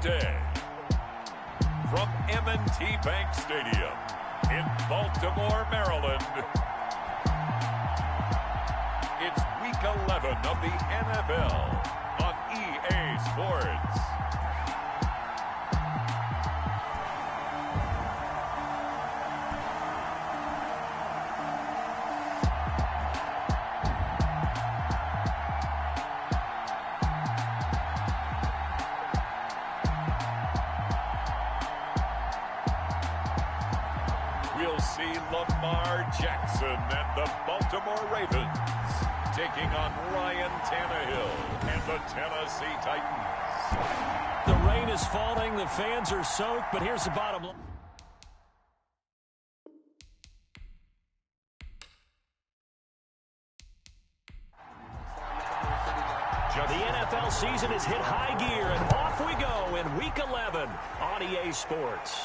day. From M&T Bank Stadium in Baltimore, Maryland, it's Week 11 of the NFL on EA Sports. We'll see Lamar Jackson and the Baltimore Ravens taking on Ryan Tannehill and the Tennessee Titans. The rain is falling, the fans are soaked, but here's the bottom line. The NFL season has hit high gear, and off we go in Week 11 on EA Sports.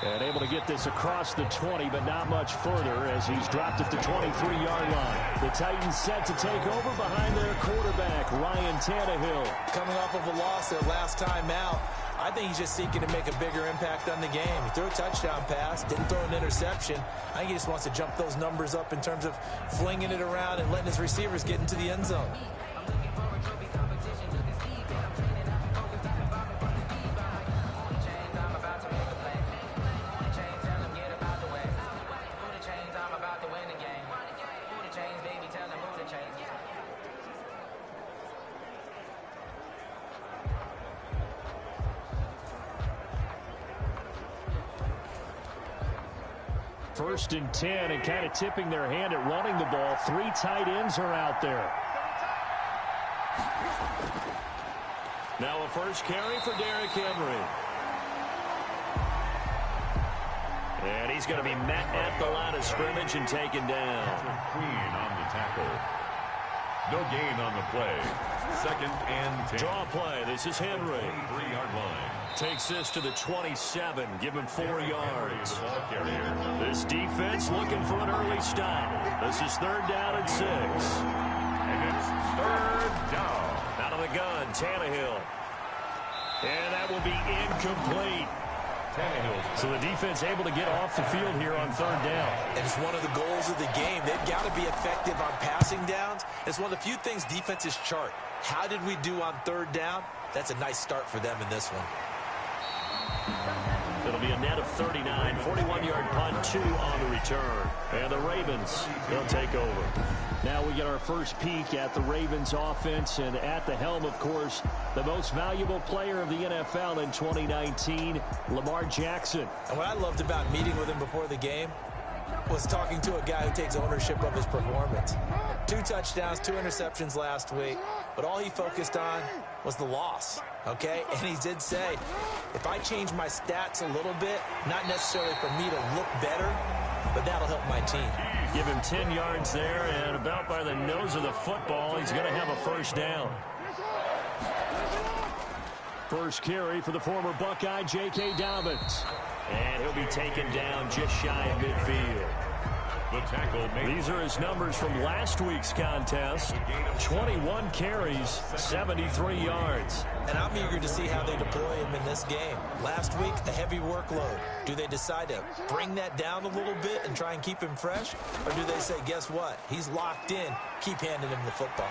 And able to get this across the 20, but not much further as he's dropped at the 23-yard line. The Titans set to take over behind their quarterback, Ryan Tannehill. Coming off of a loss their last time out, I think he's just seeking to make a bigger impact on the game. He threw a touchdown pass, didn't throw an interception. I think he just wants to jump those numbers up in terms of flinging it around and letting his receivers get into the end zone. First and 10, and kind of tipping their hand at running the ball. Three tight ends are out there. Now a first carry for Derrick Henry. And he's going to be met at the line of scrimmage and taken down. Queen on the tackle. No gain on the play. Second and 10. Draw play. This is Henry. 3-yard line. Takes this to the 27. Give him 4 yards. This defense looking for an early stop. This is 3rd down and 6. And it's 3rd down. Out of the gun, Tannehill. And that will be incomplete. So the defense able to get off the field here on 3rd down. And it's one of the goals of the game. They've got to be effective on passing downs. It's one of the few things defenses chart. How did we do on 3rd down? That's a nice start for them in this one. It'll be a net of 39, 41-yard punt, 2 on the return. And the Ravens, they'll take over. Now we get our first peek at the Ravens offense, and at the helm, of course, the most valuable player of the NFL in 2019, Lamar Jackson. And what I loved about meeting with him before the game was talking to a guy who takes ownership of his performance. 2 touchdowns, 2 interceptions last week, but all he focused on was the loss, okay? And he did say, if I change my stats a little bit, not necessarily for me to look better, but that'll help my team. Give him 10 yards there, and about by the nose of the football, he's going to have a first down. First carry for the former Buckeye, J.K. Dobbins. And he'll be taken down just shy of midfield. The tackle made. These are his numbers from last week's contest. 21 carries, 73 yards. And I'm eager to see how they deploy him in this game. Last week, a heavy workload. Do they decide to bring that down a little bit and try and keep him fresh? Or do they say, guess what? He's locked in. Keep handing him the football.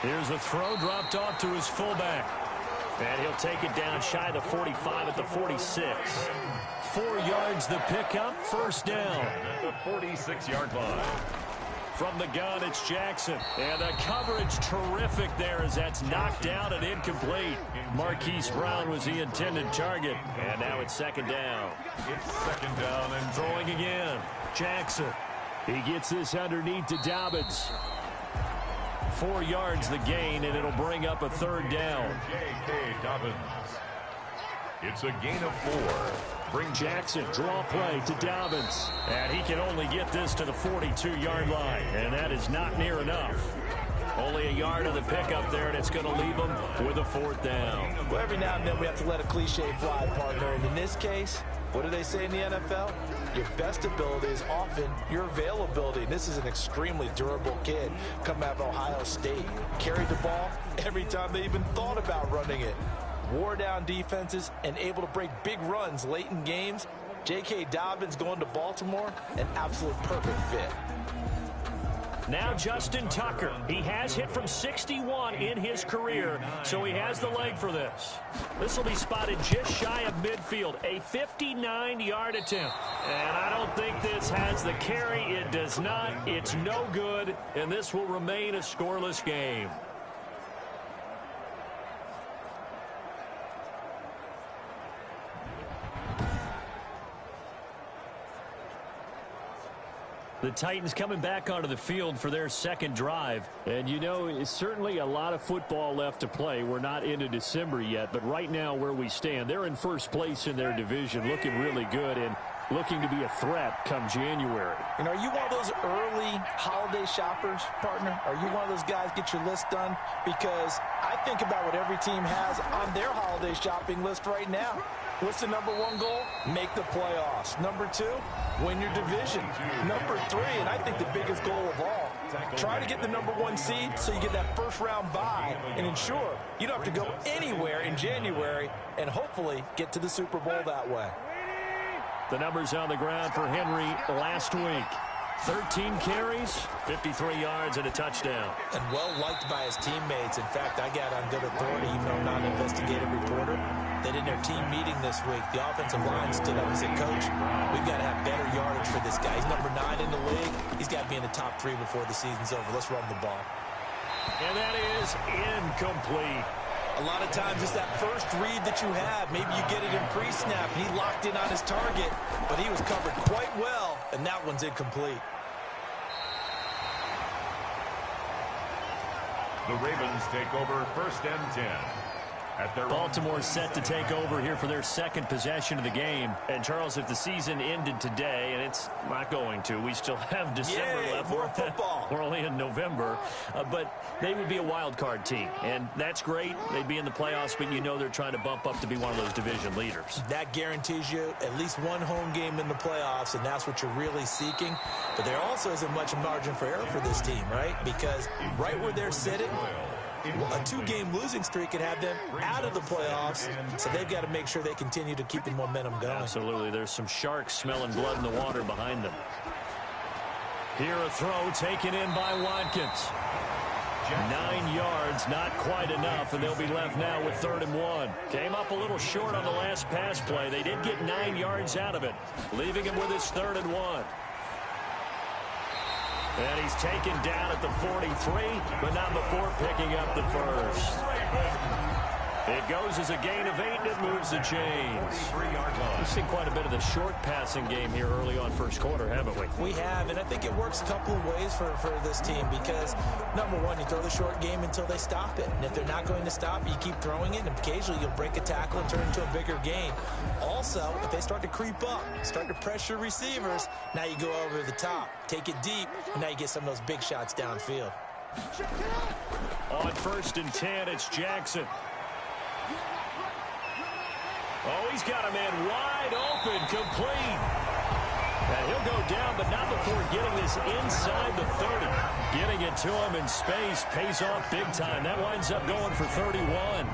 Here's a throw dropped off to his fullback. And he'll take it down shy of the 45 at the 46. 4 yards the pickup, first down. At the 46-yard line. From the gun, it's Jackson. And the coverage terrific there as that's knocked down and incomplete. Marquise Brown was the intended target. And now it's 2nd down. It's 2nd down and throwing again. Jackson. He gets this underneath to Dobbins. 4 yards the gain, and it'll bring up a 3rd down. J.K. Dobbins. It's a gain of 4. Bring Jackson, draw play to Dobbins. And he can only get this to the 42-yard line, and that is not near enough. Only a yard of the pickup there, and it's going to leave them with a 4th down. Well, every now and then we have to let a cliche fly, partner. And in this case, What do they say in the NFL? Your best ability is often your availability. And this is an extremely durable kid coming out of Ohio State. Carried the ball every time they even thought about running it. Wore down defenses and able to break big runs late in games. J.K. Dobbins going to Baltimore, an absolute perfect fit. Now Justin Tucker. He has hit from 61 in his career, so he has the leg for this. This will be spotted just shy of midfield, a 59-yard attempt. And I don't think this has the carry. It does not. It's no good, and this will remain a scoreless game. The Titans coming back onto the field for their second drive. And, you know, it's certainly a lot of football left to play. We're not into December yet, but right now where we stand, they're in first place in their division, looking really good and looking to be a threat come January. And are you one of those early holiday shoppers, partner? Are you one of those guys get your list done? Because I think about what every team has on their holiday shopping list right now. What's the number one goal? Make the playoffs. Number two, win your division. Number three, and I think the biggest goal of all, try to get the number one seed so you get that first round bye and ensure you don't have to go anywhere in January and hopefully get to the Super Bowl that way. The numbers on the ground for Henry last week. 13 carries, 53 yards, and a touchdown. And well-liked by his teammates. In fact, I got on good authority, even though I'm not an investigative reporter, that in their team meeting this week, the offensive line stood up and said, Coach, we've got to have better yardage for this guy. He's number 9 in the league. He's got to be in the top 3 before the season's over. Let's run the ball. And that is incomplete. A lot of times it's that first read that you have. Maybe you get it in pre-snap, and he locked in on his target, but he was covered quite well, and that one's incomplete. The Ravens take over 1st and 10. At their Baltimore set to take over here for their second possession of the game. And, Charles, if the season ended today, and it's not going to, we still have December left. More football. We're only in November. But they would be a wild card team. And that's great. They'd be in the playoffs, but you know they're trying to bump up to be one of those division leaders. That guarantees you at least one home game in the playoffs, and that's what you're really seeking. But there also isn't much margin for error for this team, right? Because right where they're sitting, a 2-game losing streak could have them out of the playoffs, so they've got to make sure they continue to keep the momentum going. Absolutely. There's some sharks smelling blood in the water behind them. Here a throw taken in by Watkins. 9 yards, not quite enough, and they'll be left now with 3rd and 1. Came up a little short on the last pass play. They did get 9 yards out of it, leaving him with his 3rd and 1. And he's taken down at the 43, but not before picking up the first. It goes as a gain of 8, and it moves the chains. We've seen quite a bit of the short passing game here early on first quarter, haven't we? We have, and I think it works a couple of ways for this team because, number one, you throw the short game until they stop it. And if they're not going to stop, you keep throwing it, and occasionally you'll break a tackle and turn it into a bigger gain. Also, if they start to creep up, start to pressure receivers, now you go over the top, take it deep, and now you get some of those big shots downfield. On 1st and 10, it's Jackson. Oh, he's got a man wide open, complete. And he'll go down, but not before getting this inside the 30. Getting it to him in space pays off big time. That winds up going for 31.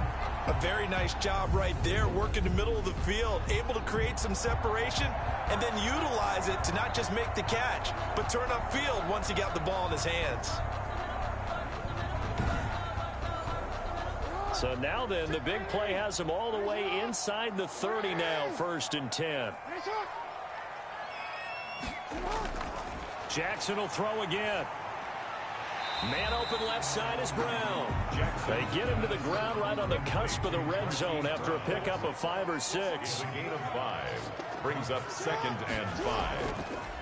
A very nice job right there, working the middle of the field, able to create some separation, and then utilize it to not just make the catch, but turn upfield once he got the ball in his hands. So now then, the big play has him all the way inside the 30 now, 1st and 10. Jackson will throw again. Man open left side is Brown. They get him to the ground right on the cusp of the red zone after a pickup of 5 or 6. A gain of 5 brings up 2nd and 5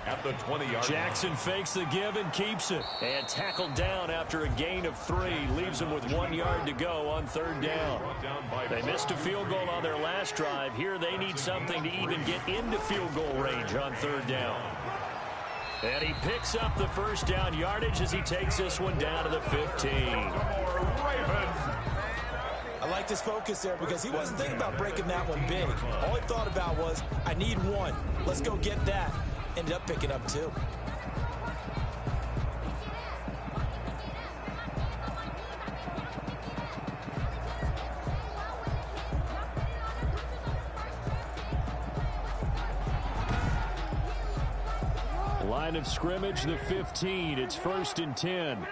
at the 20-yard Jackson fakes the give and keeps it. And tackled down after a gain of 3. Leaves him with 1 yard to go on 3rd down. They missed a field goal on their last drive. Here they need something to even get into field goal range on 3rd down. And he picks up the 1st down yardage as he takes this one down to the 15. I liked his focus there because he wasn't thinking about breaking that one big. All he thought about was, I need one. Let's go get that. Ended up picking up two. Line of scrimmage, the 15. It's 1st and 10.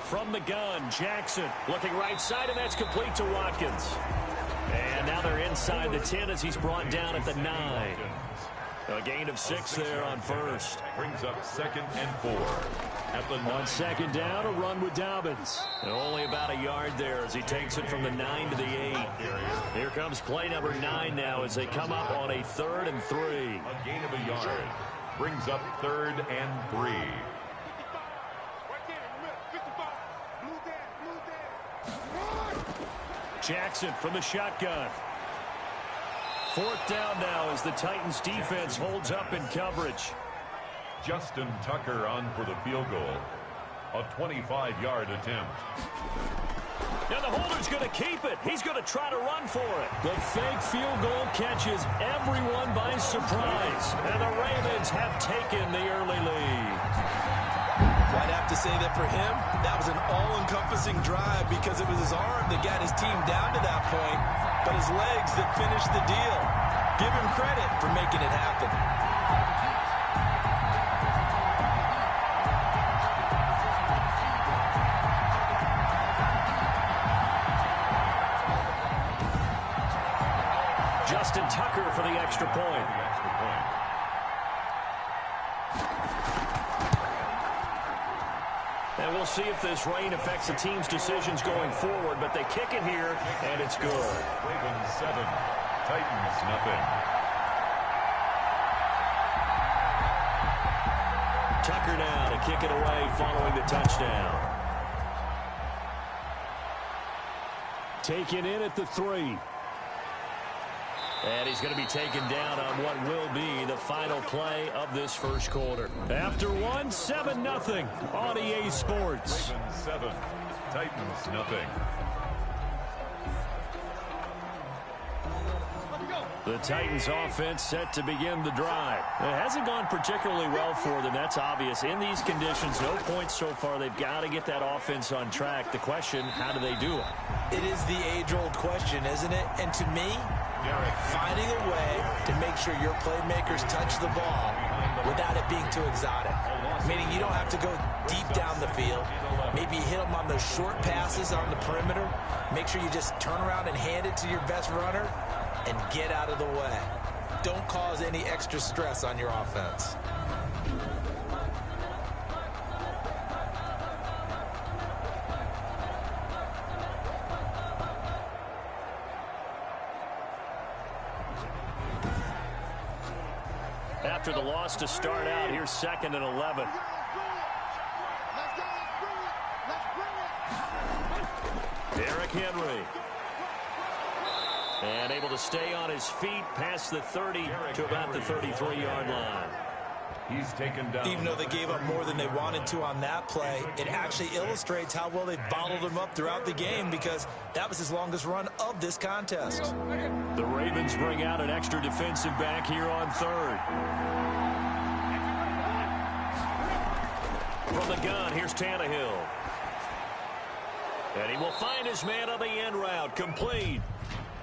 From the gun, Jackson looking right side, and that's complete to Watkins. And now they're inside the 10 as he's brought down at the 9. A gain of 6 there on first. Brings up 2nd and 4. At the 9. On 2nd down, a run with Dobbins. And only about a yard there as he takes it from the 9 to the 8. Here comes play number 9 now as they come up on a 3rd and 3. A gain of a yard. Brings up 3rd and 3. Jackson from the shotgun. 4th down now as the Titans defense holds up in coverage. Justin Tucker on for the field goal. A 25-yard attempt. Now the holder's going to keep it. He's going to try to run for it. The fake field goal catches everyone by surprise. And the Ravens have taken the early lead. I'd have to say that for him, that was an all-encompassing drive because it was his arm that got his team down to that point, but his legs that finished the deal. Give him credit for making it happen. Justin Tucker for the extra point. And we'll see if this rain affects the team's decisions going forward, but they kick it here, and it's good. Ravens 7, Titans nothing. Tucker now to kick it away following the touchdown. Taken in at the 3. And he's going to be taken down on what will be the final play of this first quarter. After one, 7-0 on EA Sports. Ravens 7, Titans nothing. The Titans offense set to begin the drive. It hasn't gone particularly well for them. That's obvious. In these conditions, no points so far. They've got to get that offense on track. The question, how do they do it? It is the age-old question, isn't it? And to me, finding a way to make sure your playmakers touch the ball without it being too exotic. Meaning you don't have to go deep down the field. Maybe hit them on those short passes on the perimeter. Make sure you just turn around and hand it to your best runner and get out of the way. Don't cause any extra stress on your offense. After the loss to start out, here's 2nd and 11. Derrick Henry. And able to stay on his feet past the 30 to about the 33-yard line. He's taken down. Even though they gave up more than they wanted to on that play, it actually illustrates how well they've bottled him up throughout the game because that was his longest run of this contest. The Ravens bring out an extra defensive back here on 3rd. From the gun, here's Tannehill. And he will find his man on the end route, complete.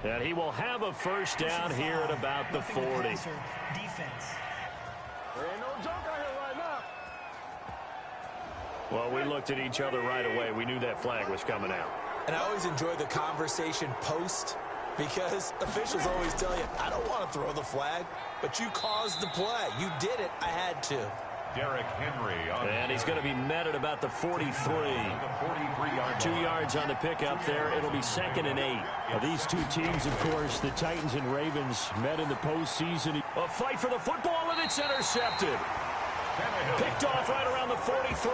And he will have a first down here at about the 40. Defense. Well, we looked at each other right away. We knew that flag was coming out. And I always enjoy the conversation post because officials always tell you, I don't want to throw the flag, but you caused the play. You did it. I had to. Derrick Henry on. And he's going to be met at about the 43. 2 yards on the pickup there. It'll be 2nd and 8. Now, these two teams, of course, the Titans and Ravens, met in the postseason. A fight for the football, and it's intercepted. Picked off right around the 43.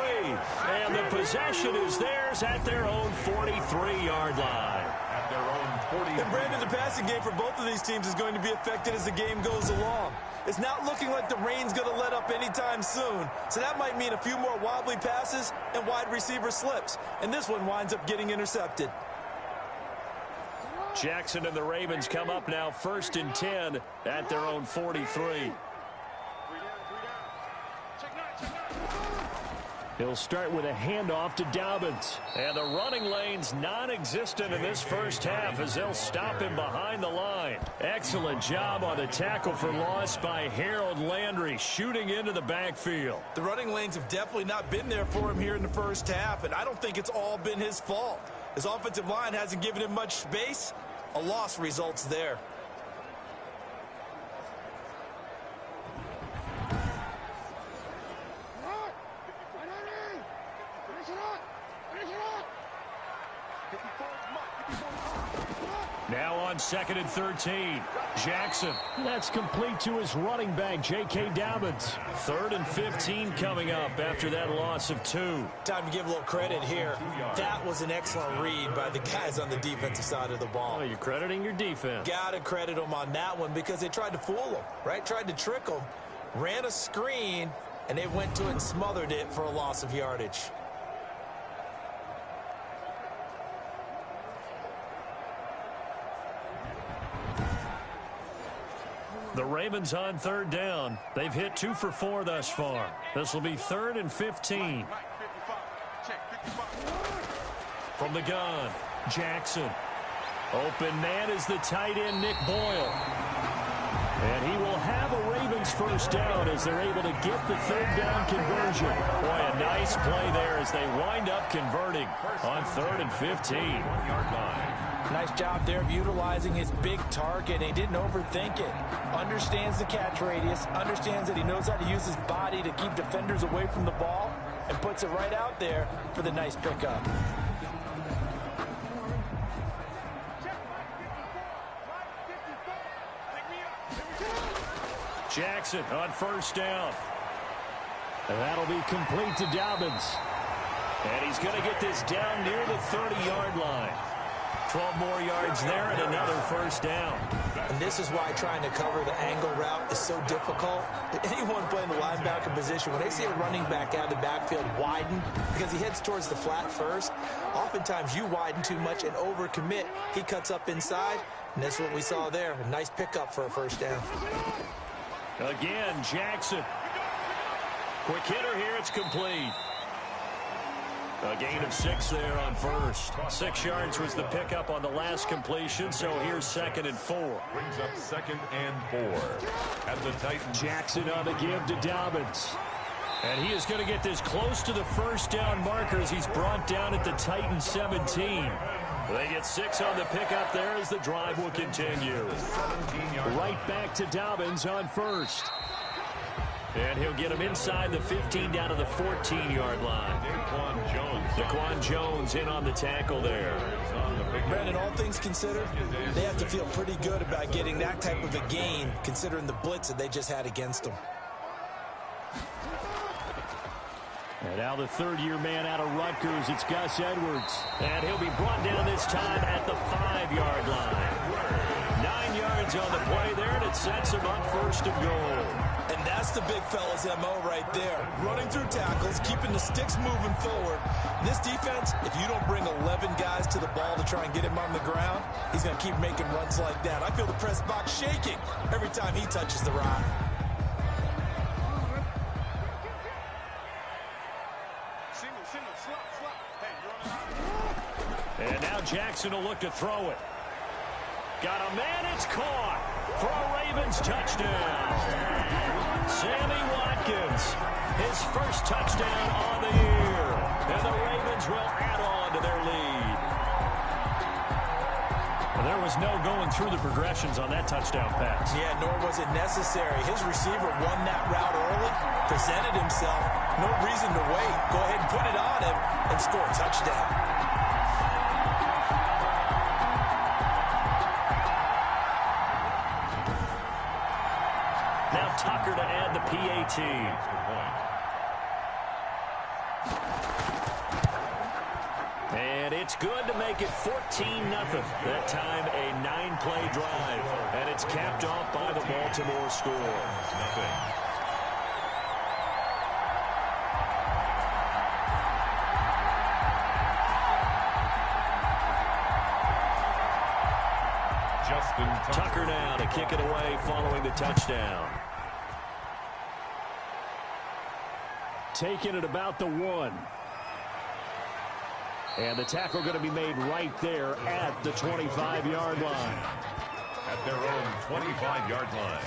And the possession is theirs at their own 43-yard line. And Brandon, the passing game for both of these teams is going to be affected as the game goes along. It's not looking like the rain's going to let up anytime soon. So that might mean a few more wobbly passes and wide receiver slips. And this one winds up getting intercepted. Jackson and the Ravens come up now 1st and 10 at their own 43. He'll start with a handoff to Dobbins. And the running lane's non-existent in this first half as they'll stop him behind the line. Excellent job on the tackle for loss by Harold Landry, shooting into the backfield. The running lanes have definitely not been there for him here in the first half, and I don't think it's all been his fault. His offensive line hasn't given him much space. A loss results there. Now on 2nd and 13. Jackson. That's complete to his running back, J.K. Dobbins. 3rd and 15 coming up after that loss of 2. Time to give a little credit here. That was an excellent read by the guys on the defensive side of the ball. Oh, you're crediting your defense. Got to credit them on that one because they tried to fool them, right? Tried to trick them. Ran a screen, and they went to it and smothered it for a loss of yardage. The Ravens on 3rd down. They've hit 2 for 4 thus far. This will be 3rd and 15. From the gun, Jackson. Open man is the tight end, Nick Boyle. And he will have a Ravens first down as they're able to get the 3rd down conversion. Boy, a nice play there as they wind up converting on 3rd and 15. 1-yard line. Nice job there of utilizing his big target. He didn't overthink it. Understands the catch radius. Understands that he knows how to use his body to keep defenders away from the ball. And puts it right out there for the nice pickup. Jackson on 1st down. And that'll be complete to Dobbins. And he's going to get this down near the 30-yard line. 12 more yards there and another first down. And this is why trying to cover the angle route is so difficult. Anyone playing the linebacker position, when they see a running back out of the backfield widen because he heads towards the flat first, oftentimes you widen too much and overcommit. He cuts up inside, and that's what we saw there. A nice pickup for a first down. Again, Jackson. Quick hitter here, it's complete. A gain of 6 there on first. 6 yards was the pickup on the last completion, so here's 2nd and 4. Brings up 2nd and 4. At the Titans. Jackson on the give to Dobbins. And he is going to get this close to the first down marker as he's brought down at the Titans 17. They get 6 on the pickup there as the drive will continue. Right back to Dobbins on first. And he'll get him inside the 15 down to the 14-yard line. Daquan Jones in on the tackle there. Brandon, all things considered, they have to feel pretty good about getting that type of a gain considering the blitz that they just had against them. And now the 3rd-year man out of Rutgers, it's Gus Edwards. And he'll be brought down this time at the 5-yard line. 9 yards on the play there, and it sets him up 1st and goal. And that's the big fella's MO right there. Running through tackles, keeping the sticks moving forward. This defense, if you don't bring 11 guys to the ball to try and get him on the ground, he's going to keep making runs like that. I feel the press box shaking every time he touches the rock. And now Jackson will look to throw it. Got a man, it's caught for a Ravens touchdown. Sammy Watkins, his first touchdown on the year. And the Ravens will add on to their lead. There was no going through the progressions on that touchdown pass. Yeah, nor was it necessary. His receiver won that route early, presented himself. No reason to wait. Go ahead and put it on him and score a touchdown. Now Tucker to add the PAT. And it's good to make it 14-0. That time a 9-play drive, and it's capped off by the Baltimore score. Tucker now to kick it away following the touchdown. Taking it about the 1. And the tackle going to be made right there at the 25-yard line. At their own 25-yard line.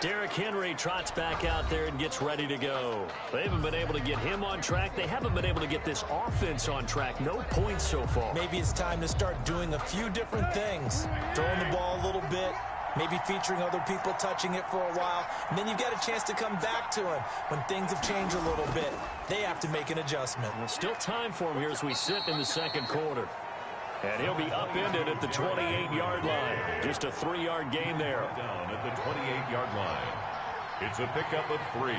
Derrick Henry trots back out there and gets ready to go. They haven't been able to get him on track. They haven't been able to get this offense on track. No points so far. Maybe it's time to start doing a few different things. Throwing the ball a little bit, maybe featuring other people touching it for a while, and then you've got a chance to come back to him when things have changed a little bit. They have to make an adjustment. Well, still time for him here as we sit in the second quarter. And he'll be upended at the 28-yard line. Just a 3-yard gain there. Down at the 28-yard line. It's a pickup of 3.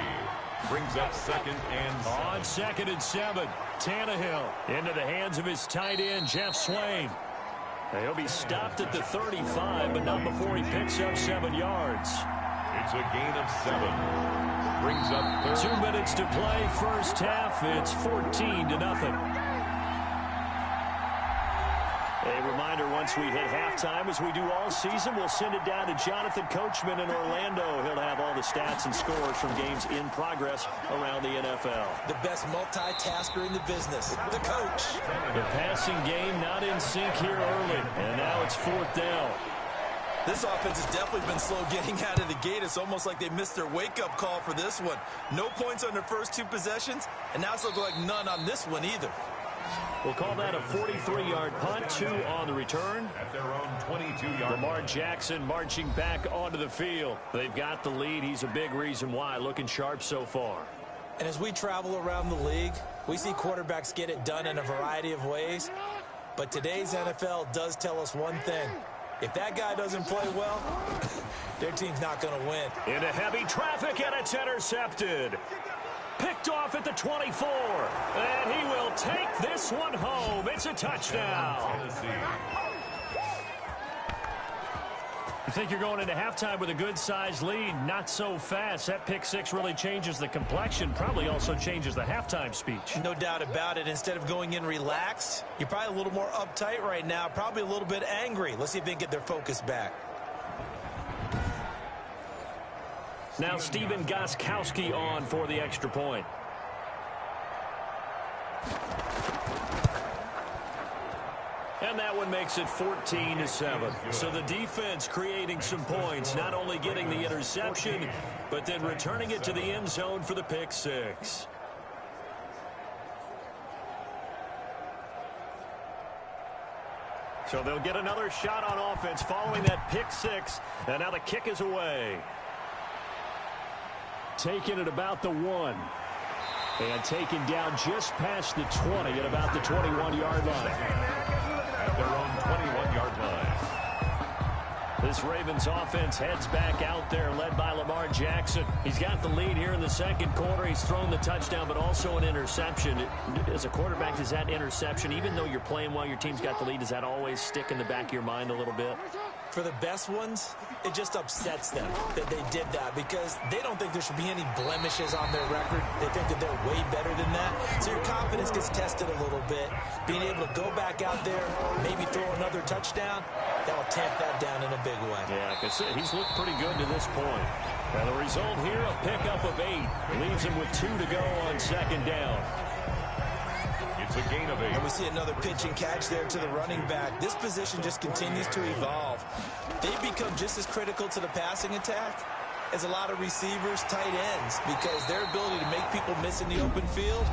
Brings up 2nd and 7. On 2nd and 7, Tannehill into the hands of his tight end, Jeff Swain. And he'll be stopped at the 35, but not before he picks up 7 yards. It's a gain of 7. Brings up 2 minutes to play, first half. It's 14-0. A reminder, once we hit halftime, as we do all season, we'll send it down to Jonathan Coachman in Orlando. He'll have all the stats and scores from games in progress around the NFL. The best multitasker in the business, the coach. The passing game not in sync here early, and now it's 4th down. This offense has definitely been slow getting out of the gate. It's almost like they missed their wake-up call for this one. No points on their first 2 possessions, and now it's looking like none on this one either. We'll call that a 43-yard punt, 2 on the return. at their own 22-yard Lamar line. Jackson marching back onto the field. They've got the lead. He's a big reason why. Looking sharp so far. And as we travel around the league, we see quarterbacks get it done in a variety of ways. But today's NFL does tell us one thing. If that guy doesn't play well, their team's not going to win. Into heavy traffic, and it's intercepted. Picked off at the 24, and he will take this one home. It's a touchdown. You think you're going into halftime with a good-sized lead? Not so fast. That pick 6 really changes the complexion, probably also changes the halftime speech. No doubt about it. Instead of going in relaxed, you're probably a little more uptight right now, probably a little bit angry. Let's see if they can get their focus back. Now Steven Gostkowski on for the extra point. And that one makes it 14-7. So the defense creating some points, not only getting the interception, but then returning it to the end zone for the pick 6. So they'll get another shot on offense following that pick 6. And now the kick is away. Taking it about the 1. And taken down just past the 20 at about the 21-yard line. At their own 21-yard line. This Ravens offense heads back out there, led by Lamar Jackson. He's got the lead here in the second quarter. He's thrown the touchdown, but also an interception. As a quarterback, does that interception, even though you're playing while your team's got the lead, does that always stick in the back of your mind a little bit? For the best ones, it just upsets them that they did that because they don't think there should be any blemishes on their record. They think that they're way better than that. So your confidence gets tested a little bit. Being able to go back out there, maybe throw another touchdown, that will tamp that down in a big way. Yeah, like I said, he's looked pretty good to this point. And the result here, a pickup of 8. Leaves him with 2 to go on second down. It's a gain of 8. And we see another pitch and catch there to the running back. This position just continues to evolve. They become just as critical to the passing attack as a lot of receivers, tight ends, because their ability to make people miss in the open field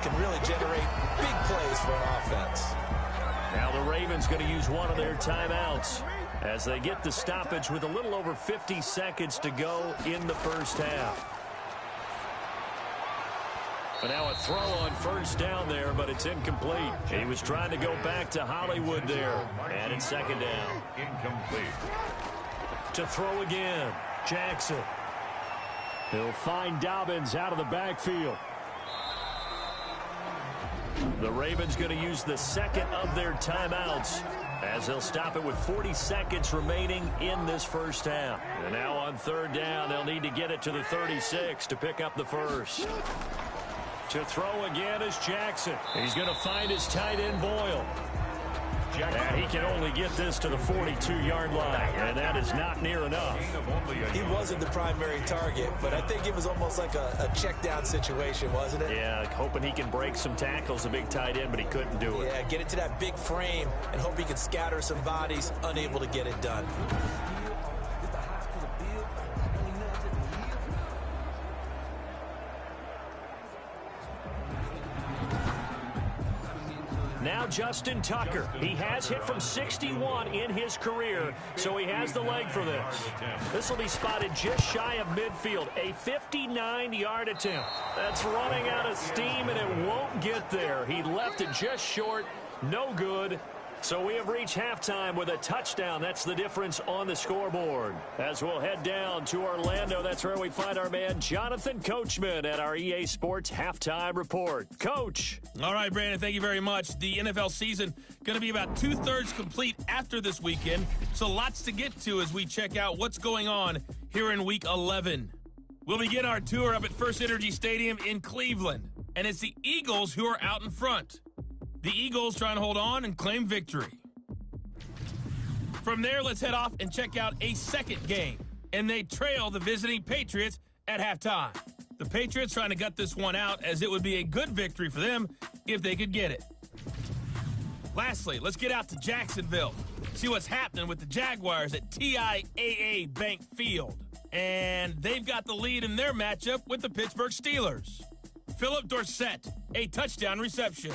can really generate big plays for an offense. Now the Ravens going to use one of their timeouts as they get the stoppage with a little over 50 seconds to go in the first half. But now a throw on first down there, but it's incomplete. He was trying to go back to Hollywood there. And it's second down. Incomplete. To throw again, Jackson. He'll find Dobbins out of the backfield. The Ravens going to use the second of their timeouts as they'll stop it with 40 seconds remaining in this first half. And now on third down, they'll need to get it to the 36 to pick up the first. To throw again is Jackson. He's going to find his tight end Boyle. And he can only get this to the 42-yard line, and that is not near enough. He wasn't the primary target, but I think it was almost like a check-down situation, wasn't it? Yeah, hoping he can break some tackles, a big tight end, but he couldn't do it. Yeah, get it to that big frame and hope he can scatter some bodies, unable to get it done. Now Justin Tucker. He has hit from 61 in his career, so he has the leg for this. This will be spotted just shy of midfield. A 59-yard attempt. That's running out of steam, and it won't get there. He left it just short. No good. So we have reached halftime with a touchdown. That's the difference on the scoreboard. As we'll head down to Orlando, that's where we find our man Jonathan Coachman at our EA Sports Halftime Report. Coach. All right, Brandon, thank you very much. The NFL season going to be about two-thirds complete after this weekend, so lots to get to as we check out what's going on here in Week 11. We'll begin our tour up at First Energy Stadium in Cleveland, and it's the Eagles who are out in front. The Eagles trying to hold on and claim victory. From there, let's head off and check out a second game. And they trail the visiting Patriots at halftime. The Patriots trying to gut this one out as it would be a good victory for them if they could get it. Lastly, let's get out to Jacksonville. See what's happening with the Jaguars at TIAA Bank Field. And they've got the lead in their matchup with the Pittsburgh Steelers. Philip Dorsett, a touchdown reception.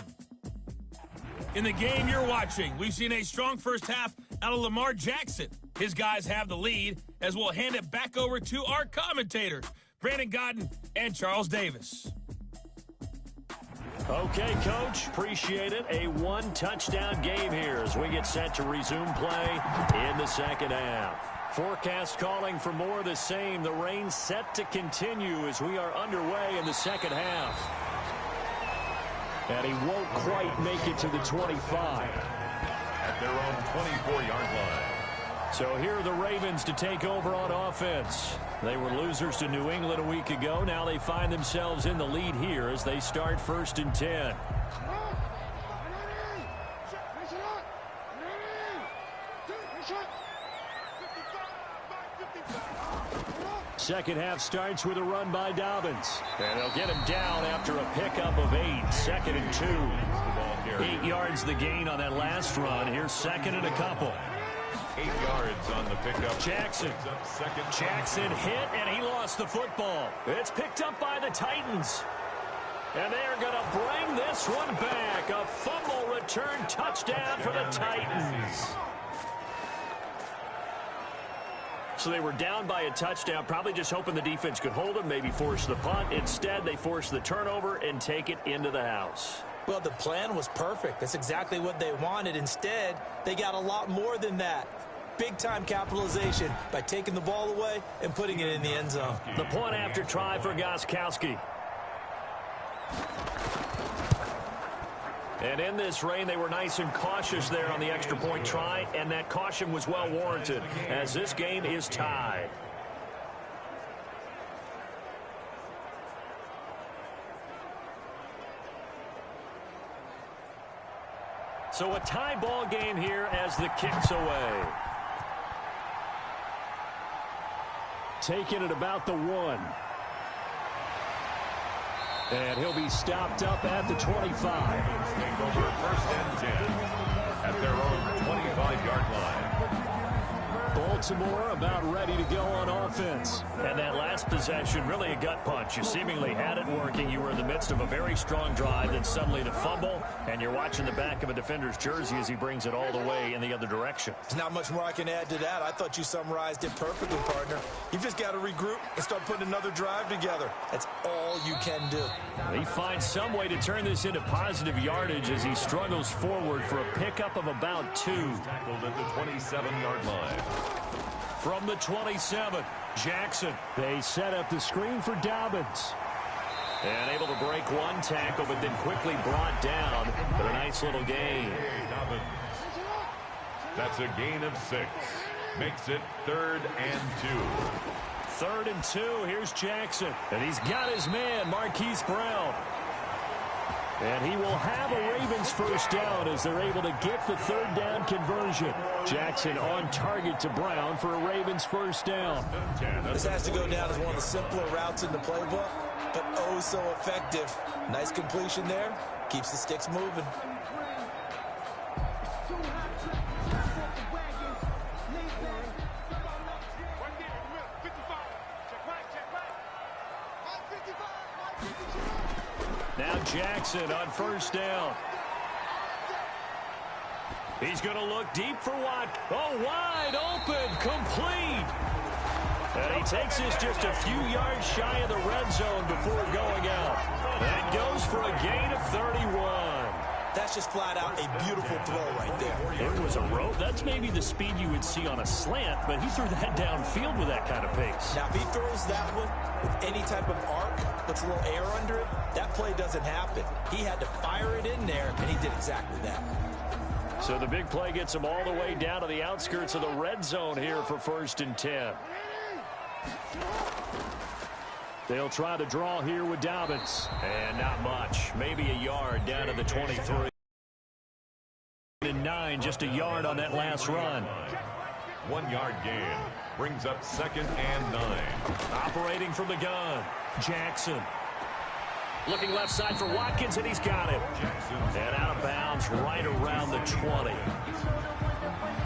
In the game you're watching, we've seen a strong first half out of Lamar Jackson. His guys have the lead as we'll hand it back over to our commentators, Brandon Godden and Charles Davis. Okay, Coach, appreciate it. A one-touchdown game here as we get set to resume play in the second half. Forecast calling for more of the same. The rain set to continue as we are underway in the second half. And he won't quite make it to the 25. At their own 24-yard line. So here are the Ravens to take over on offense. They were losers to New England a week ago. Now they find themselves in the lead here as they start 1st and 10. Second half starts with a run by Dobbins. And they'll get him down after a pickup of 8. 2nd and 2. 8 yards the gain on that last run. Here's 2nd and a couple. 8 yards on the pickup. Jackson hit, and he lost the football. It's picked up by the Titans. And they are going to bring this one back. A fumble return touchdown for the Titans. So they were down by a touchdown, probably just hoping the defense could hold them, maybe force the punt. Instead, they force the turnover and take it into the house. Well, the plan was perfect. That's exactly what they wanted. Instead, they got a lot more than that. Big-time capitalization by taking the ball away and putting it in the end zone. The point after try for Gostkowski. And in this rain, they were nice and cautious there on the extra point try, and that caution was well warranted as this game is tied. So a tie ball game here as the kick's away. Taking it about the 1. And he'll be stopped up at the 25. Take over 1st and 10 at their own 25-yard line. Baltimore about ready to go on offense. And that last possession, really a gut punch. You seemingly had it working. You were in the midst of a very strong drive, then suddenly the fumble, and you're watching the back of a defender's jersey as he brings it all the way in the other direction. There's not much more I can add to that. I thought you summarized it perfectly, partner. You've just got to regroup and start putting another drive together. That's all you can do. He finds some way to turn this into positive yardage as he struggles forward for a pickup of about 2. Tackled at the 27-yard line. From the 27, Jackson. They set up the screen for Dobbins. And able to break one tackle, but then quickly brought down. But a nice little gain. That's a gain of 6. Makes it 3rd and 2. 3rd and 2. Here's Jackson. And he's got his man, Marquise Brown. And he will have a Ravens first down as they're able to get the 3rd down conversion. Jackson on target to Brown for a Ravens first down. This has to go down as one of the simpler routes in the playbook, but oh so effective. Nice completion there. Keeps the sticks moving. Now Jackson on first down. He's going to look deep for Watt. Oh, wide open, complete. And he takes this just a few yards shy of the red zone before going out. That goes for a gain of 31. That's just flat out a beautiful throw right there. It was a rope. That's maybe the speed you would see on a slant, but he threw that downfield with that kind of pace. Now, if he throws that one with any type of arc, puts a little air under it, that play doesn't happen. He had to fire it in there, and he did exactly that. So the big play gets him all the way down to the outskirts of the red zone here for 1st and 10. They'll try to draw here with Dobbins. And not much. Maybe a yard down to the 23. And 9, just a yard on that last run. 1 yard gain. Brings up 2nd and 9. Operating from the gun. Jackson. Looking left side for Watkins, and he's got it. And out of bounds right around the 20.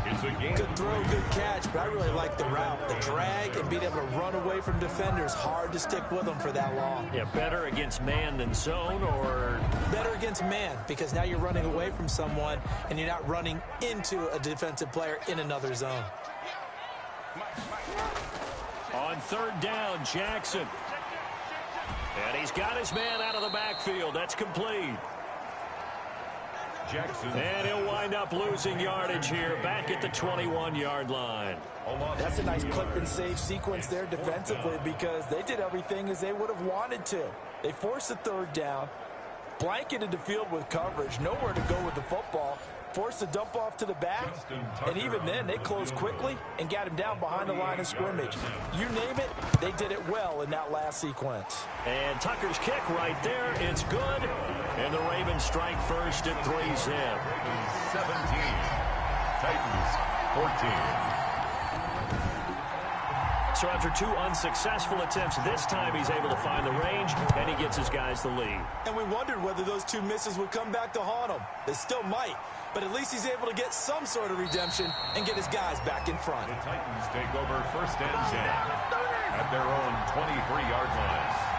It's a game. Good throw, good catch, but I really like the route. The drag and being able to run away from defenders. Hard to stick with them for that long. Yeah, better against man than zone, or? Better against man, because now you're running away from someone, and you're not running into a defensive player in another zone. On 3rd down, Jackson. And he's got his man out of the backfield. That's complete. Jackson. And he'll wind up losing yardage here back at the 21-yard line. That's a nice clip and save sequence there defensively because they did everything as they would have wanted to. They forced the 3rd down, blanketed the field with coverage, nowhere to go with the football, forced the dump off to the back, and even then they closed quickly and got him down behind the line of scrimmage. You name it, they did it well in that last sequence. And Tucker's kick right there, it's good. And the Ravens strike first at 3-zip. 17. Titans 14. So after 2 unsuccessful attempts, this time he's able to find the range, and he gets his guys the lead. And we wondered whether those 2 misses would come back to haunt him. They still might, but at least he's able to get some sort of redemption and get his guys back in front. The Titans take over 1st and 10 at their own 23-yard line.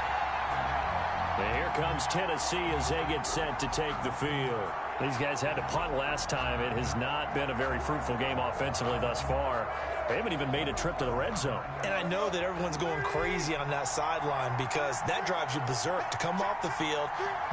And here comes Tennessee as they get set to take the field. These guys had to punt last time. It has not been a very fruitful game offensively thus far. They haven't even made a trip to the red zone. And I know that everyone's going crazy on that sideline because that drives you berserk to come off the field,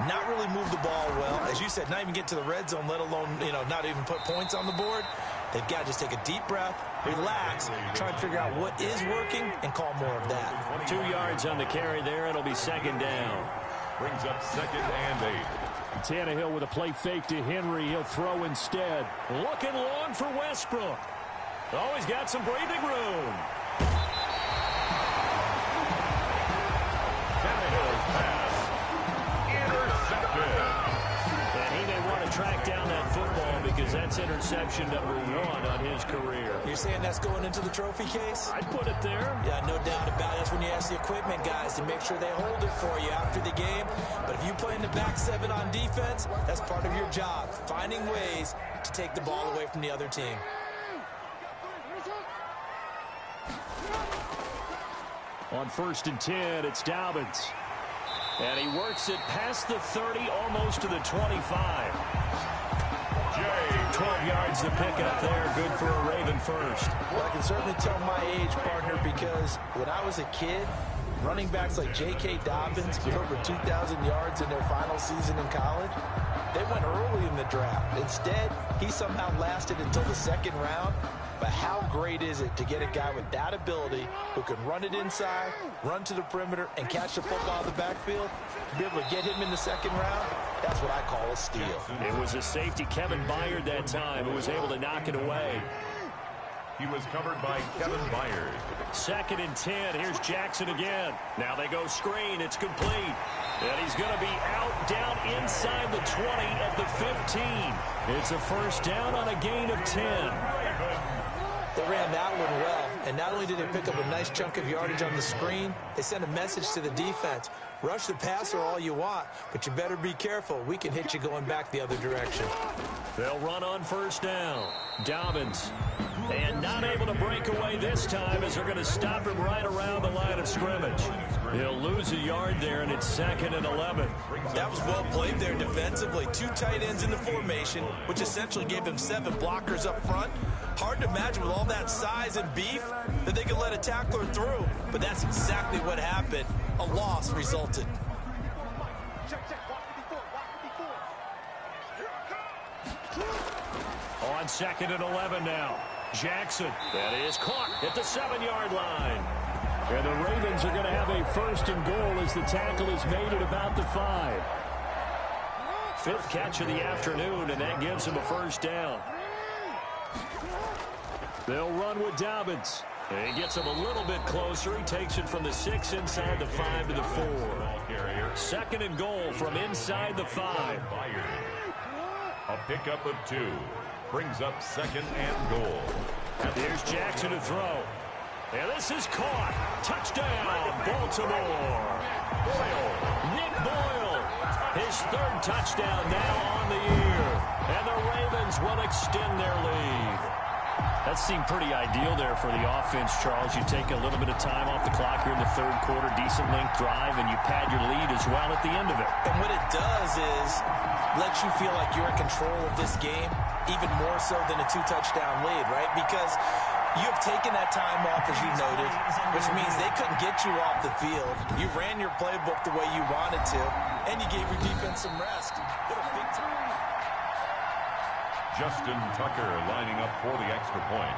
not really move the ball well. As you said, not even get to the red zone, let alone, not even put points on the board. They've got to just take a deep breath, relax, try and figure out what is working, and call more of that. 2 yards on the carry there. It'll be 2nd down. Brings up 2nd and 8. Tannehill with a play fake to Henry. He'll throw instead. Looking long for Westbrook. Oh, he's got some breathing room. Tannehill's pass intercepted. And he may want to track down that football because that's interception number 1 on his career. You're saying that's going into the trophy case? I'd put it there. Yeah, no doubt about it. That's when you ask the equipment guys to make sure they hold it for you after the game. But if you play in the back 7 on defense, that's part of your job, finding ways to take the ball away from the other team. On 1st and 10, it's Dobbins. And he works it past the 30, almost to the 25. 12 yards to pick up there. Good for a Raven first. Well, I can certainly tell my age, partner, because when I was a kid, running backs like J.K. Dobbins with over 2,000 yards in their final season in college, they went early in the draft. Instead, he somehow lasted until the 2nd round. But how great is it to get a guy with that ability who can run it inside, run to the perimeter, and catch the football in the backfield? To be able to get him in the second round, that's what I call a steal. It was a safety, Kevin Byard, that time, who was able to knock it away. He was covered by Kevin Byard. 2nd and 10. Here's Jackson again. Now they go screen. It's complete. And he's going to be out down inside the 20 at the 15. It's a first down on a gain of 10. They ran that one well, and not only did they pick up a nice chunk of yardage on the screen, they sent a message to the defense. Rush the passer all you want, but you better be careful. We can hit you going back the other direction. They'll run on first down. Dobbins. And not able to break away this time as they're going to stop him right around the line of scrimmage. He'll lose a yard there, and it's 2nd and 11. That was well played there defensively. 2 tight ends in the formation, which essentially gave them 7 blockers up front. Hard to imagine with all that size and beef that they could let a tackler through. But that's exactly what happened. A loss resulted. On 2nd and 11 now. Jackson, that is caught at the 7-yard line. And the Ravens are going to have a 1st and goal as the tackle is made at about the 5. 5th catch of the afternoon, and that gives him a first down. They'll run with Dobbins. And he gets him a little bit closer. He takes it from the 6 inside the 5 to the 4. 2nd and goal from inside the 5. A pickup of 2. Brings up 2nd and goal. Here's Jackson to throw. And this is caught. Touchdown, Baltimore. Nick Boyle. His 3rd touchdown now on the year. And the Ravens will extend their lead. That seemed pretty ideal there for the offense, Charles. You take a little bit of time off the clock here in the 3rd quarter, decent length drive, and you pad your lead as well at the end of it. And what it does is let you feel like you're in control of this game, even more so than a 2-touchdown lead, right? Because you have taken that time off, as you noted, which means they couldn't get you off the field. You ran your playbook the way you wanted to, and you gave your defense some rest. What a big time. Justin Tucker lining up for the extra point.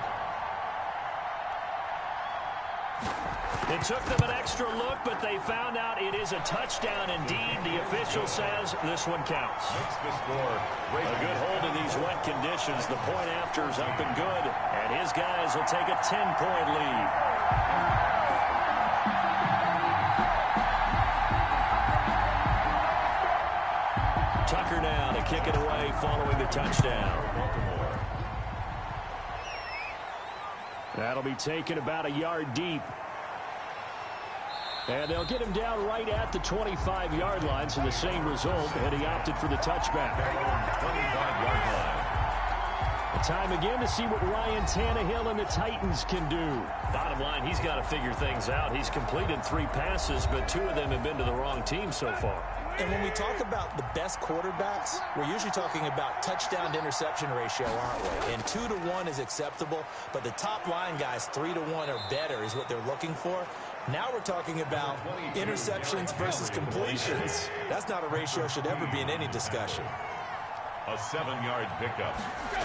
It took them an extra look, but they found out it is a touchdown indeed. The official says this one counts. Makes the score. A good hold in these wet conditions. The point after is up and good, and his guys will take a 10-point lead. Tucker now to kick it away following the touchdown. That'll be taken about a yard deep. And they'll get him down right at the 25-yard line, so the same result, and he opted for the touchback. 25-yard line. Time again to see what Ryan Tannehill and the Titans can do. Bottom line, he's got to figure things out. He's completed 3 passes, but 2 of them have been to the wrong team so far. And when we talk about the best quarterbacks, we're usually talking about touchdown-to-interception ratio, aren't we? And 2 to 1 is acceptable, but the top line guys, 3 to 1 or better is what they're looking for. Now we're talking about interceptions versus completions. That's not a ratio should ever be in any discussion. A 7-yard pickup.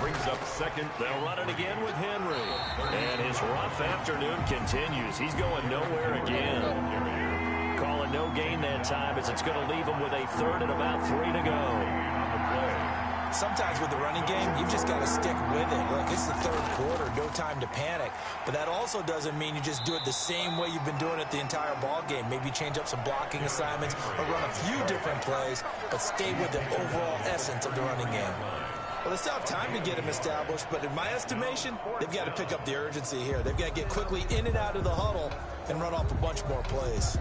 Brings up 2nd. They'll run it again with Henry. And his rough afternoon continues. He's going nowhere again. Call it no gain that time as it's going to leave him with a 3rd and about 3 to go. Sometimes with the running game, you've just got to stick with it. Look, it's the 3rd quarter, no time to panic. But that also doesn't mean you just do it the same way you've been doing it the entire ball game. Maybe change up some blocking assignments or run a few different plays, but stay with the overall essence of the running game. Well, they still have time to get him established, but in my estimation, they've got to pick up the urgency here. They've got to get quickly in and out of the huddle and run off a bunch more plays.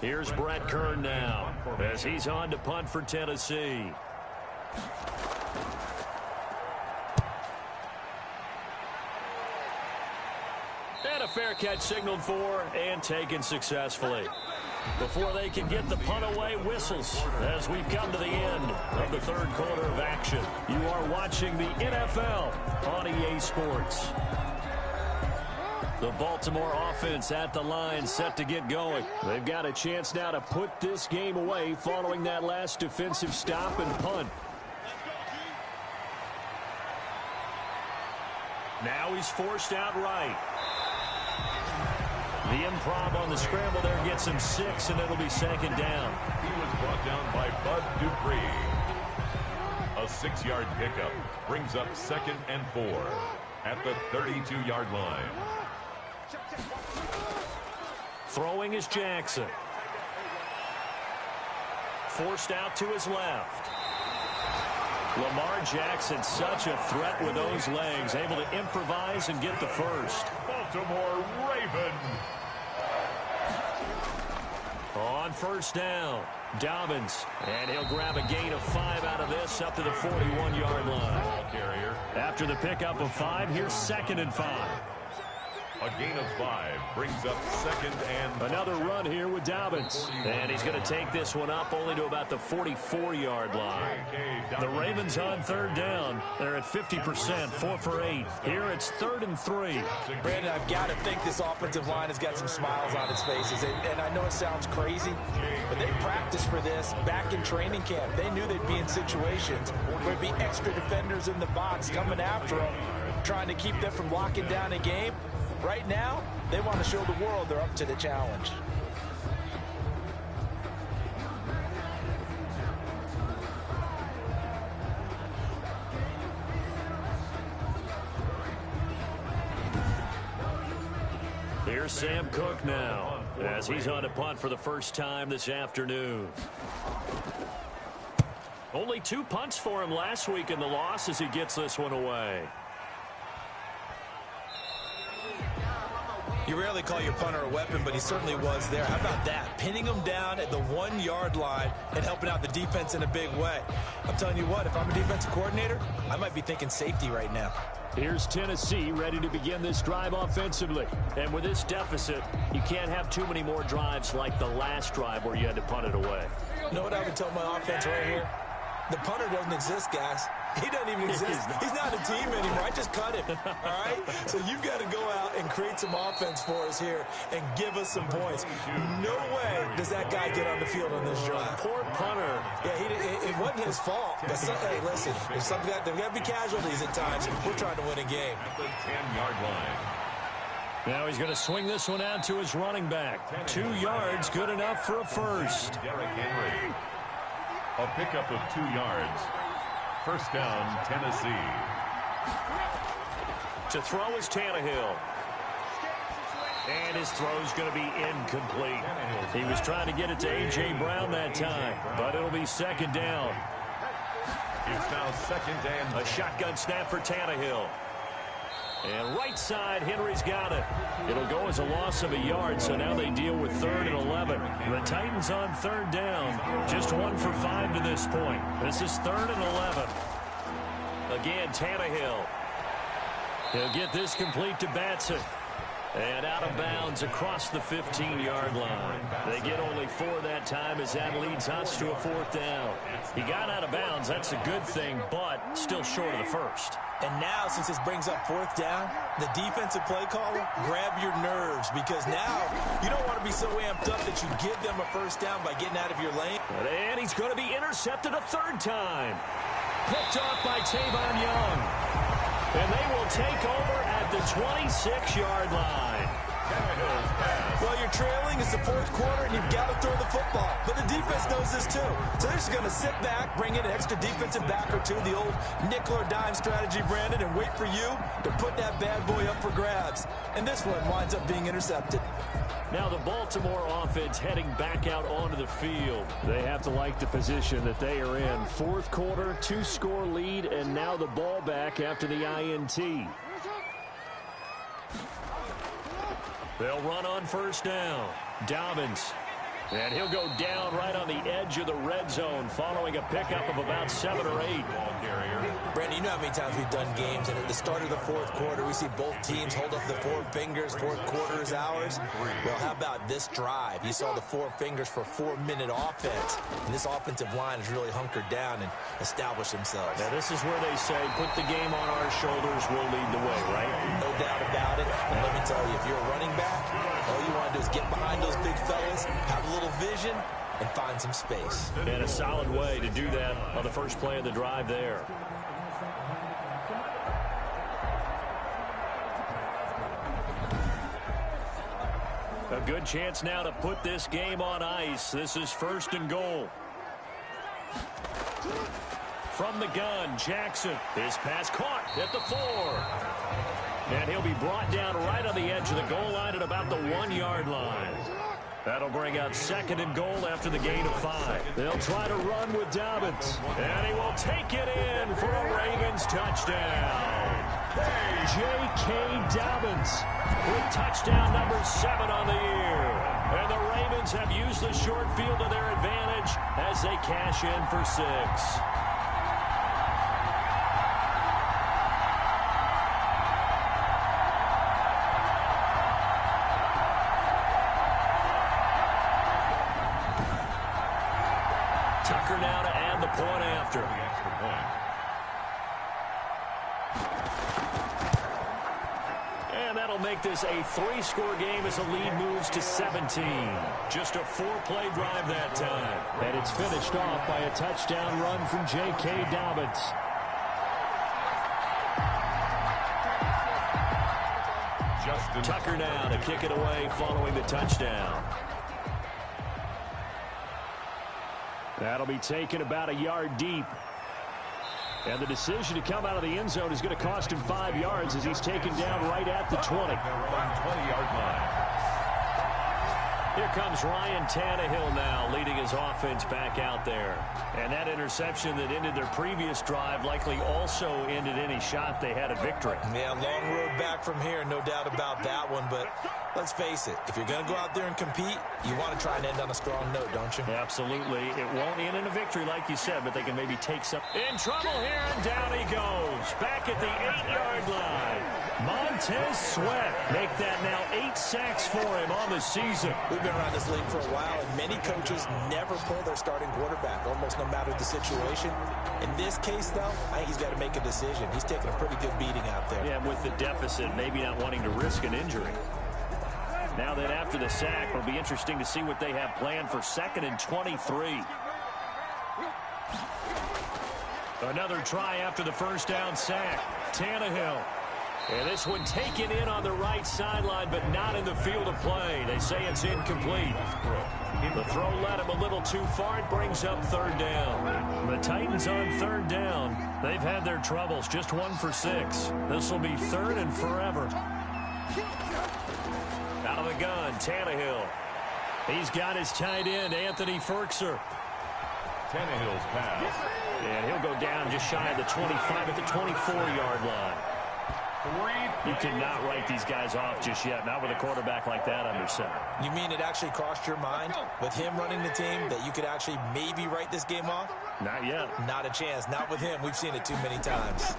Here's Brett Kern now as he's on to punt for Tennessee. And a fair catch signaled for and taken successfully. Before they can get the punt away, whistles as we've come to the end of the third quarter of action. You are watching the NFL on EA Sports. The Baltimore offense at the line, set to get going. They've got a chance now to put this game away following that last defensive stop and punt. Now he's forced out right. The improv on the scramble there gets him 6, and it'll be second down. He was brought down by Bud Dupree. A 6-yard pickup brings up 2nd and 4 at the 32-yard line. Throwing is Jackson. Forced out to his left. Lamar Jackson, such a threat with those legs, able to improvise and get the first. Baltimore Ravens. On first down, Dobbins, and he'll grab a gain of 5 out of this up to the 41-yard line. Ball carrier. After the pickup of 5, here's 2nd and 5. A gain of 5 brings up 2nd and Another run here with Dobbins. And he's going to take this one up only to about the 44-yard line. The Ravens on third down. They're at 50%, 4 for 8. Here it's 3rd and 3. Brandon, I've got to think this offensive line has got some smiles on its faces. And I know it sounds crazy, but they practiced for this back in training camp. They knew they'd be in situations where there'd be extra defenders in the box coming after them, trying to keep them from locking down a game. Right now, they want to show the world they're up to the challenge. Here's Sam Cook now, as he's on a punt for the first time this afternoon. Only 2 punts for him last week in the loss as he gets this one away. You rarely call your punter a weapon, but he certainly was there. How about that? Pinning him down at the 1-yard line and helping out the defense in a big way. I'm telling you what, if I'm a defensive coordinator, I might be thinking safety right now. Here's Tennessee ready to begin this drive offensively. And with this deficit, you can't have too many more drives like the last drive where you had to punt it away. You know what I would tell my offense right here? The punter doesn't exist, guys. He doesn't even exist. He's not a team anymore. I just cut him. All right? So you've got to go out and create some offense for us here and give us some points. No way does that guy get on the field on this drive. Poor punter. Yeah, it wasn't his fault. But hey, listen, there's got to be casualties at times. We're trying to win a game. at the 10-yard line. Now he's going to swing this one out to his running back. 2 yards, good enough for a first. Derrick Henry. A pickup of 2 yards. First down, Tennessee. To throw is Tannehill. And his throw's going to be incomplete. He was trying to get it to A.J. Brown that time, but it'll be second down. It's now second and A shotgun snap for Tannehill. And right side, Henry's got it. It'll go as a loss of a yard, so now they deal with 3rd and 11. The Titans on 3rd down. Just 1 for 5 to this point. This is 3rd and 11. Again, Tannehill. He'll get this complete to Batson. And out of bounds across the 15-yard line. They get only 4 that time as that leads us to a 4th down. He got out of bounds. That's a good thing, but still short of the first. And now, since this brings up 4th down, the defensive play caller, grab your nerves, because now you don't want to be so amped up that you give them a first down by getting out of your lane. And he's going to be intercepted a 3rd time. Picked off by Tavon Young. And they will take over at the 26-yard line. Well, you're trailing. It's the 4th quarter, and you've got to throw the football. But the defense knows this, too. So they're just going to sit back, bring in an extra defensive back or two, the old nickel or dime strategy, Brandon, and wait for you to put that bad boy up for grabs. And this one winds up being intercepted. Now the Baltimore offense heading back out onto the field. They have to like the position that they are in. 4th quarter, 2-score lead, and now the ball back after the INT. They'll run on first down. Dobbins And he'll go down right on the edge of the red zone following a pickup of about 7 or 8. Brandon, you know how many times we've done games, and at the start of the fourth quarter, we see both teams hold up the 4 fingers, fourth quarter is ours. Well, how about this drive? You saw the 4 fingers for 4-minute offense, and this offensive line has really hunkered down and established themselves. Now, this is where they say, put the game on our shoulders, we'll lead the way, right? No doubt about it. And let me tell you, if you're a running back, all you want to do is get behind those big fellas, have a little vision, and find some space. And a solid way to do that on the first play of the drive there. A good chance now to put this game on ice. This is 1st and goal. From the gun, Jackson. His pass caught at the 4. And he'll be brought down right on the edge of the goal line at about the 1-yard line. That'll bring out 2nd and goal after the gain of 5. They'll try to run with Dobbins. And he will take it in for a Ravens touchdown. J.K. Dobbins with touchdown number 7 on the year. And the Ravens have used the short field to their advantage as they cash in for 6. Tucker now to add the point after. And that'll make this a 3-score game as the lead moves to 17. Just a 4-play drive that time. And it's finished off by a touchdown run from J.K. Dobbins. Tucker now to kick it away following the touchdown. That'll be taken about a yard deep. And the decision to come out of the end zone is going to cost him 5 yards as he's taken down right at the 20. 20-yard line. Here comes Ryan Tannehill now leading his offense back out there. And that interception that ended their previous drive likely also ended any shot they had at victory. Yeah, long road back from here, no doubt about that one. But let's face it, if you're going to go out there and compete, you want to try and end on a strong note, don't you? Absolutely. It won't end in a victory like you said, but they can maybe take some. In trouble here, and down he goes. Back at the 8-yard line. Montez Sweat make that now 8 sacks for him on the season. We've been around this league for a while, and many coaches never pull their starting quarterback, almost no matter the situation. In this case, though, I think he's got to make a decision. He's taking a pretty good beating out there. Yeah, with the deficit, maybe not wanting to risk an injury. Now then, after the sack, it'll be interesting to see what they have planned for 2nd and 23. Another try after the first down sack. Tannehill. And this one taken in on the right sideline, but not in the field of play. They say it's incomplete. The throw led him a little too far. It brings up 3rd down. The Titans on 3rd down. They've had their troubles. Just 1 for 6. This will be 3rd and forever. Out of the gun, Tannehill. He's got his tight end, Anthony Ferkser. Tannehill's pass. And he'll go down just shy of the 25 at the 24-yard line. You cannot write these guys off just yet, not with a quarterback like that under center. You mean it actually crossed your mind with him running the team that you could actually maybe write this game off? Not yet. Not a chance. Not with him. We've seen it too many times.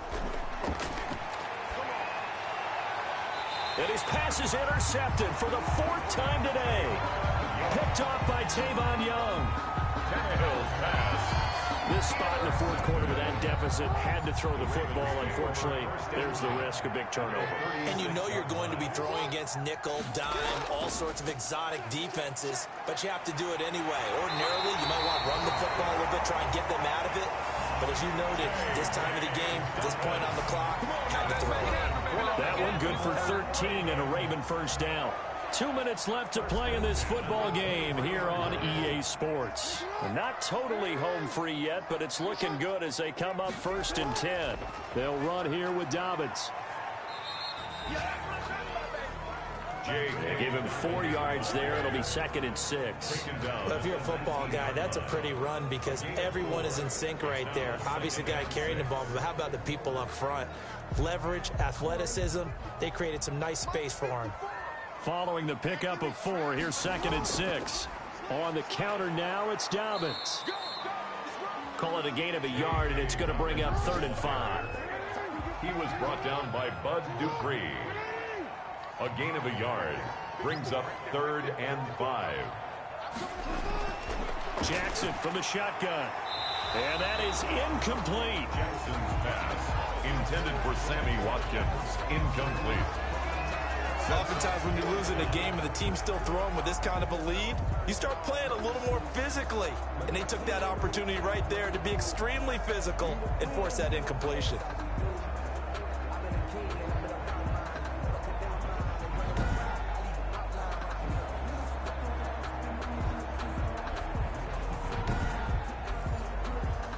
And his pass is intercepted for the 4th time today. Picked off by Tavon Young. Tannehill's pass. This spot in the 4th quarter with that deficit had to throw the football. Unfortunately, there's the risk of big turnover. And you know you're going to be throwing against nickel, dime, all sorts of exotic defenses, but you have to do it anyway. Ordinarily, you might want to run the football a little bit, try and get them out of it. But as you noted, this time of the game, this point on the clock, had to throw it. That one good for 13 and a Raven first down. 2 minutes left to play in this football game here on EA Sports. Not totally home free yet, but it's looking good as they come up 1st and 10. They'll run here with Dobbins. They give him 4 yards there. It'll be 2nd and 6. Well, if you're a football guy, that's a pretty run because everyone is in sync right there. Obviously, the guy carrying the ball, but how about the people up front? Leverage, athleticism, they created some nice space for him. Following the pickup of 4, here's 2nd and 6. On the counter now, it's Dobbins. Call it a gain of a yard, and it's going to bring up 3rd and 5. He was brought down by Bud Dupree. A gain of a yard brings up 3rd and 5. Jackson from the shotgun. And that is incomplete. Jackson's pass, intended for Sammy Watkins, incomplete. Oftentimes when you're losing a game and the team's still throwing with this kind of a lead, you start playing a little more physically. And they took that opportunity right there to be extremely physical and force that incompletion.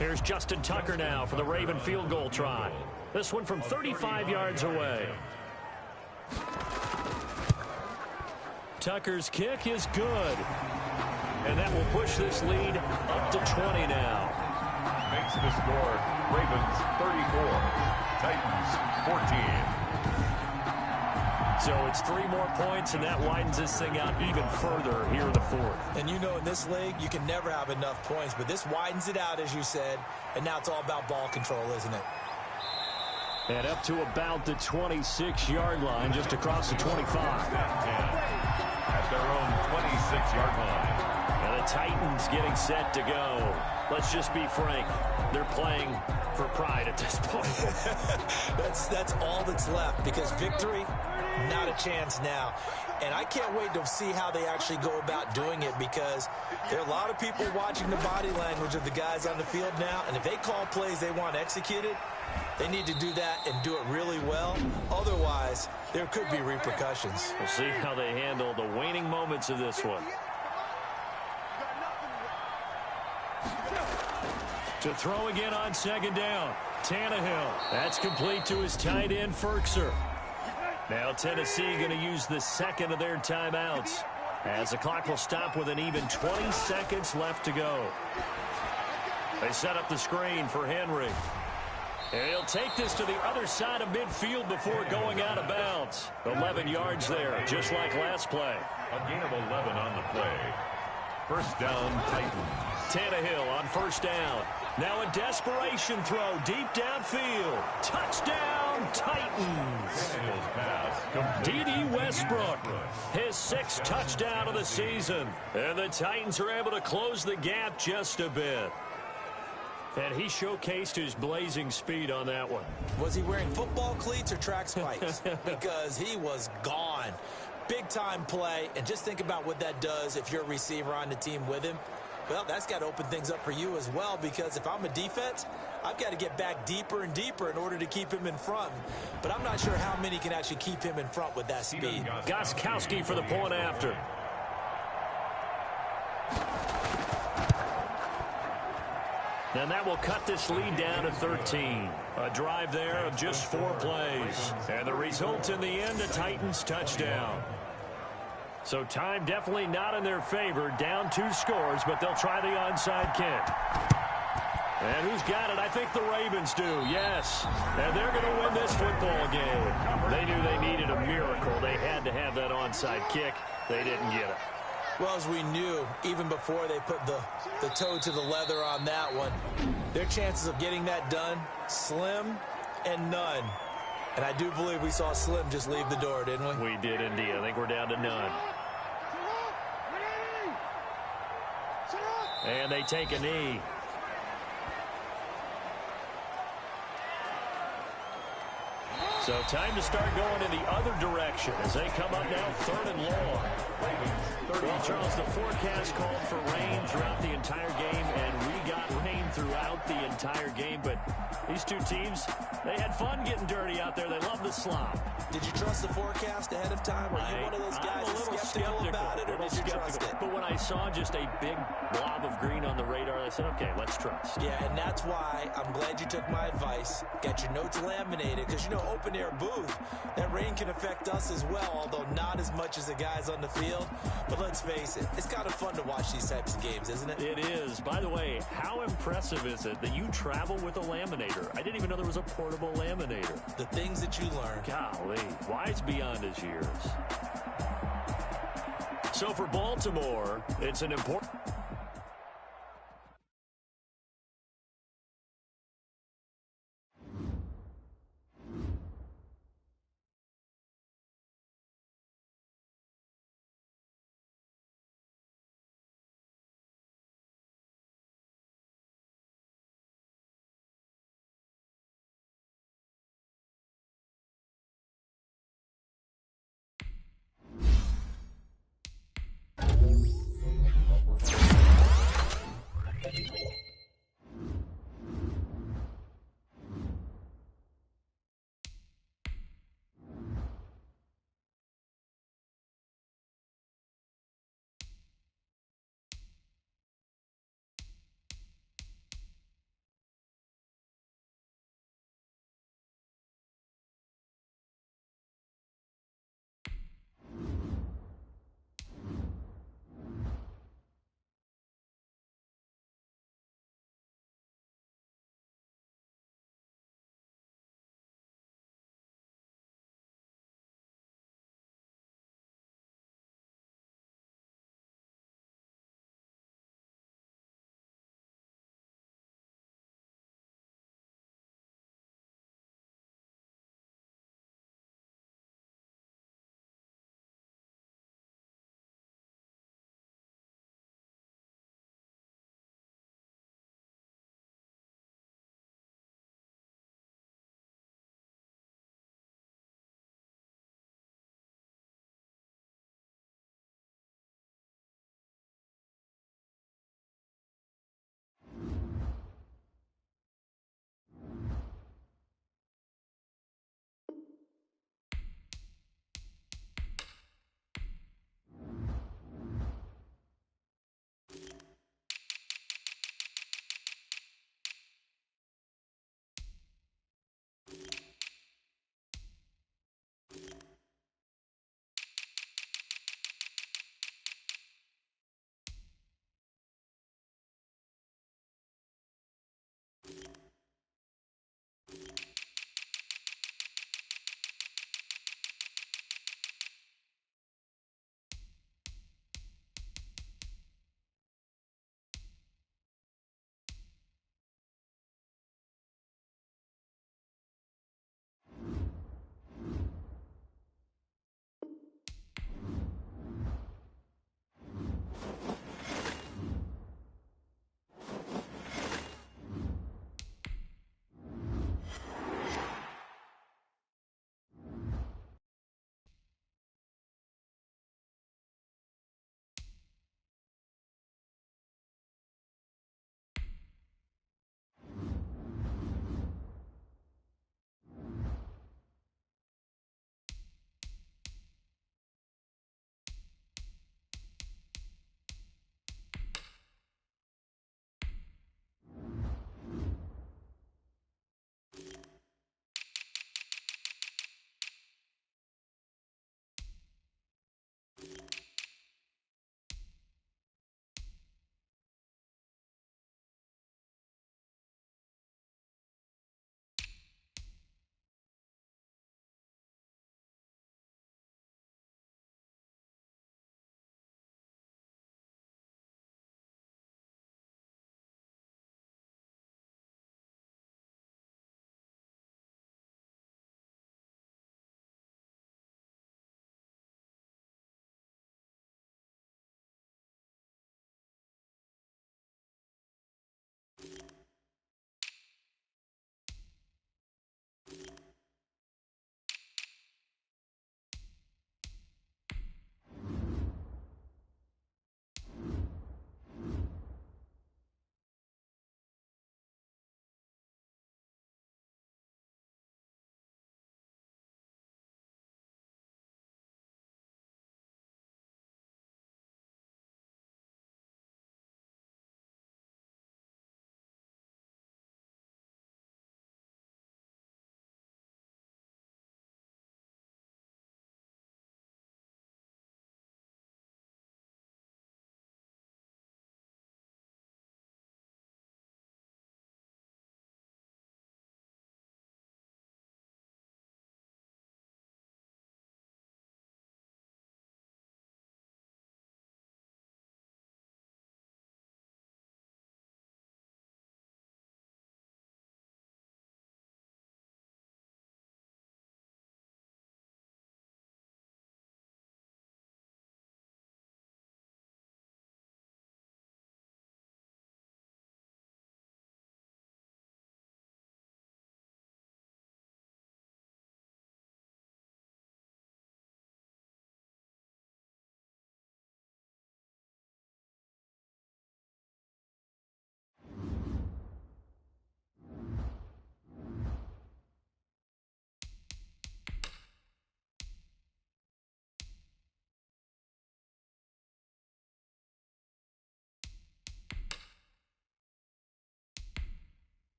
Here's Justin Tucker now for the Raven field goal try. This one from 35 yards away. Tucker's kick is good. And that will push this lead up to 20 now. Makes the score Ravens 34, Titans 14. So it's 3 more points, and that widens this thing out even further here in the 4th. And you know in this league, you can never have enough points, but this widens it out, as you said, and now it's all about ball control, isn't it? And up to about the 26-yard line, just across the 25. At their own 26-yard line. And the Titans getting set to go. Let's just be frank. They're playing for pride at this point. That's all that's left, because victory, not a chance now. And I can't wait to see how they actually go about doing it, because there are a lot of people watching the body language of the guys on the field now, and if they call plays they want executed, they need to do that and do it really well. Otherwise, there could be repercussions. We'll see how they handle the waning moments of this one. To throw again on 2nd down. Tannehill. That's complete to his tight end, Ferkser. Now Tennessee going to use the 2nd of their timeouts, as the clock will stop with an even 20 seconds left to go. They set up the screen for Henry. And he'll take this to the other side of midfield before going out of bounds. 11 yards there, just like last play. A gain of 11 on the play. 1st down, Titans. Tannehill on 1st down. Now a desperation throw deep downfield. Touchdown, Titans. D.D. Westbrook, his 6th touchdown of the season. And the Titans are able to close the gap just a bit. And he showcased his blazing speed on that one. Was he wearing football cleats or track spikes? Because he was gone. Big-time play, and just think about what that does if you're a receiver on the team with him. Well, that's got to open things up for you as well, because if I'm a defense, I've got to get back deeper and deeper in order to keep him in front. But I'm not sure how many can actually keep him in front with that speed. Gostkowski for the point after. And that will cut this lead down to 13. A drive there of just 4 plays. And the result in the end, a Titans touchdown. So time definitely not in their favor. Down 2 scores, but they'll try the onside kick. And who's got it? I think the Ravens do, yes. And they're going to win this football game. They knew they needed a miracle. They had to have that onside kick. They didn't get it. Well, as we knew, even before they put the toe to the leather on that one, their chances of getting that done, slim and none. And I do believe we saw Slim just leave the door, didn't we? We did indeed. I think we're down to none. And they take a knee. So time to start going in the other direction as they come up now 3rd and long. Well, Charles, the forecast called for rain throughout the entire game, and we got rain throughout the entire game. But these two teams, they had fun getting dirty out there. They love the slop. Did you trust the forecast ahead of time? Are you one of those guys that's skeptical about it, or did you trust it? But when I saw just a big blob of green on the radar, I said, okay, let's trust. Yeah, and that's why I'm glad you took my advice. Got your notes laminated, because, you know, open-air booth, that rain can affect us as well, although not as much as the guys on the field. But let's face it, it's kind of fun to watch these types of games, isn't it? It is. By the way, how impressive is it that you travel with a laminator? I didn't even know there was a portable laminator. The things that you learn. Golly, wise beyond his years. So for Baltimore, it's an important...